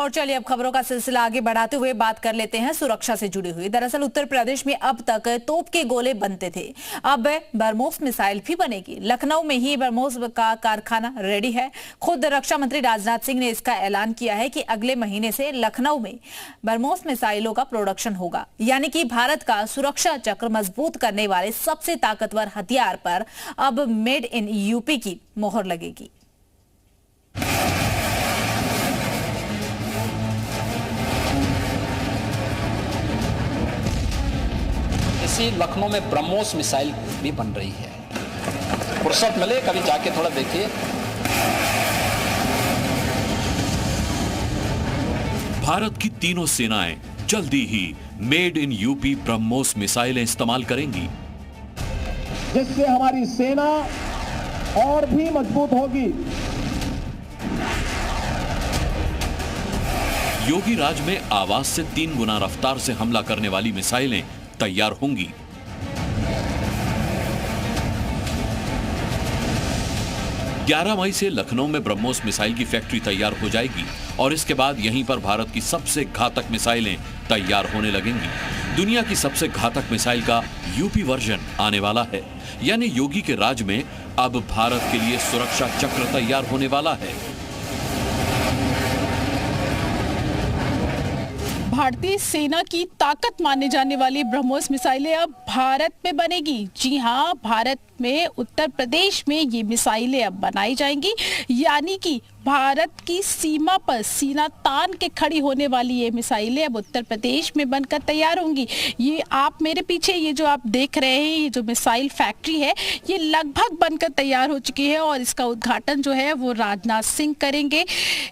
और चलिए अब खबरों का सिलसिला आगे बढ़ाते हुए बात कर लेते हैं सुरक्षा से जुड़ी हुई। दरअसल उत्तर प्रदेश में अब तक तोप के गोले बनते थे, अब ब्रह्मोस मिसाइल भी बनेगी। लखनऊ में ही ब्रह्मोस का कारखाना रेडी है। खुद रक्षा मंत्री राजनाथ सिंह ने इसका ऐलान किया है कि अगले महीने से लखनऊ में ब्रह्मोस मिसाइलों का प्रोडक्शन होगा, यानी कि भारत का सुरक्षा चक्र मजबूत करने वाले सबसे ताकतवर हथियार पर अब मेड इन यूपी की मोहर लगेगी। इसी लखनऊ में ब्रह्मोस मिसाइल भी बन रही है। फुर्सत मिले कभी जाके थोड़ा देखिए। भारत की तीनों सेनाएं जल्दी he made in UP BrahMos मिसाइलें इस्तेमाल करेंगी, जिससे हमारी सेना और भी मजबूत होगी। योगी राज में आवाज से 3 गुना रफ्तार से हमला करने वाली मिसाइलें तैयार होंगी। ग्यारह मई से लखनऊ में ब्रह्मोस मिसाइल की फैक्ट्री तैयार हो जाएगी और इसके बाद यहीं पर भारत की सबसे घातक मिसाइलें तैयार होने लगेंगी। दुनिया की सबसे घातक मिसाइल का यूपी वर्जन आने वाला है, यानी योगी के राज में अब भारत के लिए सुरक्षा चक्र तैयार होने वाला है। भारतीय सेना की ताकत माने जाने वाली ब्रह्मोस मिसाइलें अब भारत में बनेगी। जी हां, भारत में उत्तर प्रदेश में ये मिसाइलें अब बनाई जाएंगी, यानी कि भारत की सीमा पर सीना तान के खड़ी होने वाली ये मिसाइलें अब उत्तर प्रदेश में बनकर तैयार होंगी। ये आप मेरे पीछे ये जो आप देख रहे हैं, ये जो मिसाइल फैक्ट्री है, ये लगभग बनकर तैयार हो चुकी है और इसका उद्घाटन जो है वो राजनाथ सिंह करेंगे।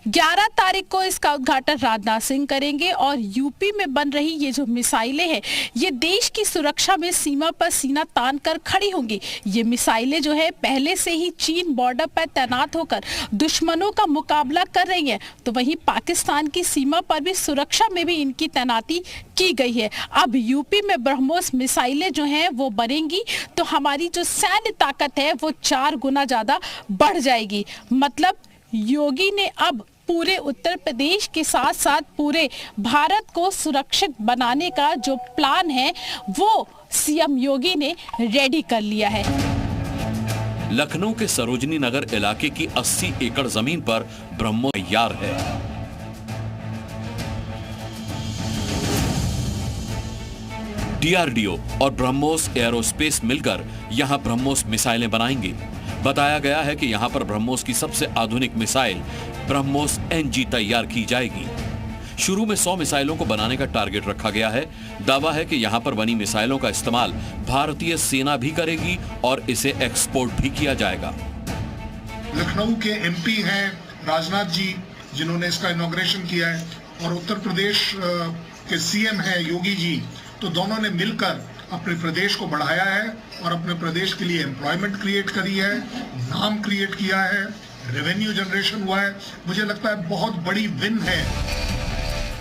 11 तारीख को इसका उद्घाटन राजनाथ सिंह करेंगे और यूपी में बन रही ये जो मिसाइलें हैं, ये देश की सुरक्षा में सीमा पर सीना तान कर खड़ी होंगी। ये मिसाइलें जो है पहले से ही चीन बॉर्डर पर तैनात होकर दुश्मनों का मुकाबला कर रही है, तो वहीं पाकिस्तान की सीमा पर भी सुरक्षा में भी इनकी तैनाती की गई है। अब यूपी में ब्रह्मोस मिसाइलें जो हैं वो बनेंगी तो हमारी जो सैन्य ताकत है वो 4 गुना ज्यादा बढ़ जाएगी। मतलब योगी ने अब पूरे उत्तर प्रदेश के साथ साथ पूरे भारत को सुरक्षित बनाने का जो प्लान है वो सीएम योगी ने रेडी कर लिया है। लखनऊ के सरोजनी नगर इलाके की 80 एकड़ जमीन पर ब्रह्मोस तैयार है। डीआरडीओ और ब्रह्मोस एरोस्पेस मिलकर यहां ब्रह्मोस मिसाइलें बनाएंगे। बताया गया है कि यहां पर ब्रह्मोस की सबसे आधुनिक मिसाइल ब्रह्मोस एनजी तैयार की जाएगी। शुरू में 100 मिसाइलों को बनाने का टारगेट रखा गया है। दावा है कि यहां पर बनी मिसाइलों का इस्तेमाल भारतीय सेना भी करेगी और इसे एक्सपोर्ट भी किया जाएगा। लखनऊ के एमपी हैं राजनाथ जी, जिन्होंने इसका इनॉग्रेशन किया है, और उत्तर प्रदेश के सीएम हैं योगी जी, तो दोनों ने मिलकर अपने प्रदेश को बढ़ाया है और अपने प्रदेश के लिए एम्प्लॉयमेंट क्रिएट करी है, नाम क्रिएट किया है, रेवेन्यू जनरेशन हुआ है। मुझे लगता है बहुत बड़ी विन है।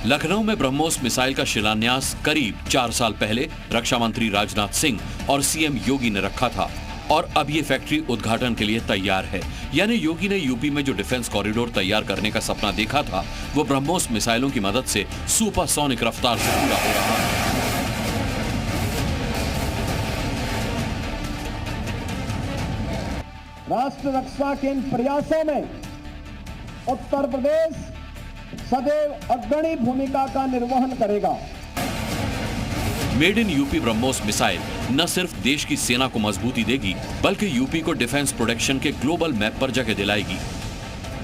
लखनऊ में ब्रह्मोस मिसाइल का शिलान्यास करीब 4 साल पहले रक्षा मंत्री राजनाथ सिंह और सीएम योगी ने रखा था और अब ये फैक्ट्री उद्घाटन के लिए तैयार है। यानी योगी ने यूपी में जो डिफेंस कॉरिडोर तैयार करने का सपना देखा था वो ब्रह्मोस मिसाइलों की मदद से सुपरसोनिक रफ्तार से पूरा हो रहा है। राष्ट्र रक्षा के इन प्रयासों में उत्तर प्रदेश सदैव अग्रणी भूमिका का निर्वहन करेगा। Made in UP BrahMos missile न सिर्फ देश की सेना को मजबूती देगी बल्कि यूपी को डिफेंस प्रोडक्शन के ग्लोबल मैप पर जगह दिलाएगी।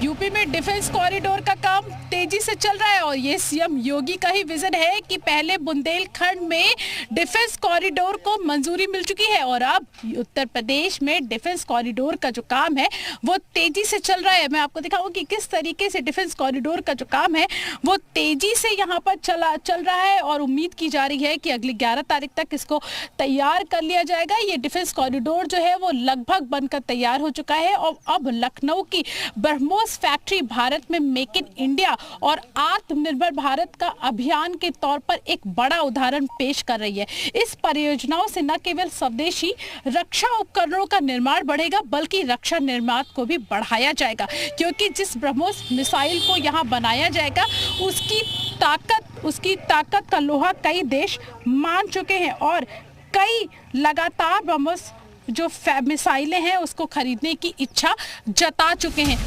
यूपी में डिफेंस कॉरिडोर का काम तेजी से चल रहा है और ये सीएम योगी का ही विजन है कि पहले बुंदेलखंड में डिफेंस कॉरिडोर को मंजूरी मिल चुकी है और अब उत्तर प्रदेश में डिफेंस कॉरिडोर का जो काम है वो तेजी से चल रहा है। मैं आपको दिखाऊं कि किस तरीके से डिफेंस कॉरिडोर का जो काम है वो तेजी से यहाँ पर चल रहा है और उम्मीद की जा रही है कि अगली 11 तारीख तक इसको तैयार कर लिया जाएगा। ये डिफेंस कॉरिडोर जो है वो लगभग बनकर तैयार हो चुका है और अब लखनऊ की ब्रह्मोस फैक्ट्री भारत में मेक इन इंडिया और आत्मनिर्भर भारत का अभियान के तौर पर एक बड़ा उदाहरण पेश कर रही है। इस परियोजनाओं से न केवल स्वदेशी रक्षा उपकरणों का निर्माण बढ़ेगा बल्कि रक्षा निर्माण को भी बढ़ाया जाएगा, क्योंकि जिस ब्रह्मोस मिसाइल को यहाँ बनाया जाएगा उसकी ताकत का लोहा कई देश मान चुके हैं और कई लगातार ब्रह्मोस जो मिसाइलें हैं उसको खरीदने की इच्छा जता चुके हैं।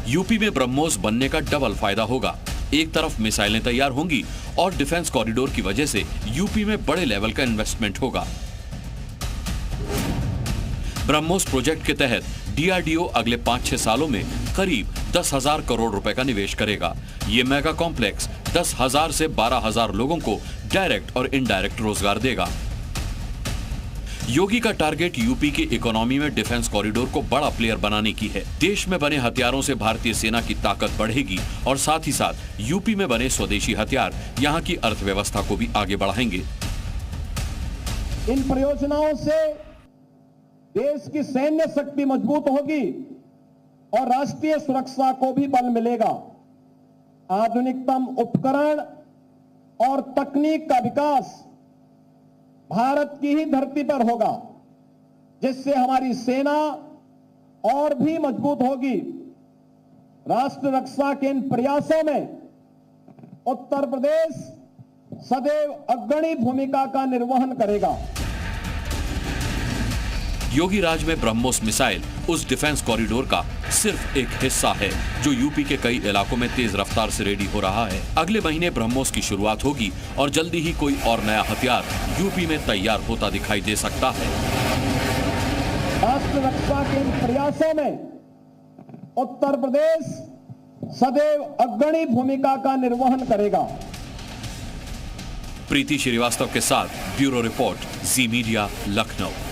यूपी में ब्रह्मोस बनने का डबल फायदा होगा। एक तरफ मिसाइलें तैयार होंगी और डिफेंस कॉरिडोर की वजह से यूपी में बड़े लेवल का इन्वेस्टमेंट होगा। ब्रह्मोस प्रोजेक्ट के तहत डीआरडीओ अगले 5-6 सालों में करीब 10,000 करोड़ रुपए का निवेश करेगा। ये मेगा कॉम्प्लेक्स 10,000 से 12,000 लोगों को डायरेक्ट और इनडायरेक्ट रोजगार देगा। योगी का टारगेट यूपी की इकोनॉमी में डिफेंस कॉरिडोर को बड़ा प्लेयर बनाने की है। देश में बने हथियारों से भारतीय सेना की ताकत बढ़ेगी और साथ ही साथ यूपी में बने स्वदेशी हथियार यहाँ की अर्थव्यवस्था को भी आगे बढ़ाएंगे। इन परियोजनाओं से देश की सैन्य शक्ति मजबूत होगी और राष्ट्रीय सुरक्षा को भी बल मिलेगा। आधुनिकतम उपकरण और तकनीक का विकास भारत की ही धरती पर होगा, जिससे हमारी सेना और भी मजबूत होगी। राष्ट्र रक्षा के इन प्रयासों में उत्तर प्रदेश सदैव अग्रणी भूमिका का निर्वहन करेगा। योगी राज में ब्रह्मोस मिसाइल उस डिफेंस कॉरिडोर का सिर्फ एक हिस्सा है जो यूपी के कई इलाकों में तेज रफ्तार से रेडी हो रहा है। अगले महीने ब्रह्मोस की शुरुआत होगी और जल्दी ही कोई और नया हथियार यूपी में तैयार होता दिखाई दे सकता है। राष्ट्र रक्षा के इन प्रयासों में उत्तर प्रदेश सदैव अग्रणी भूमिका का निर्वहन करेगा। प्रीति श्रीवास्तव के साथ ब्यूरो रिपोर्ट, जी मीडिया, लखनऊ।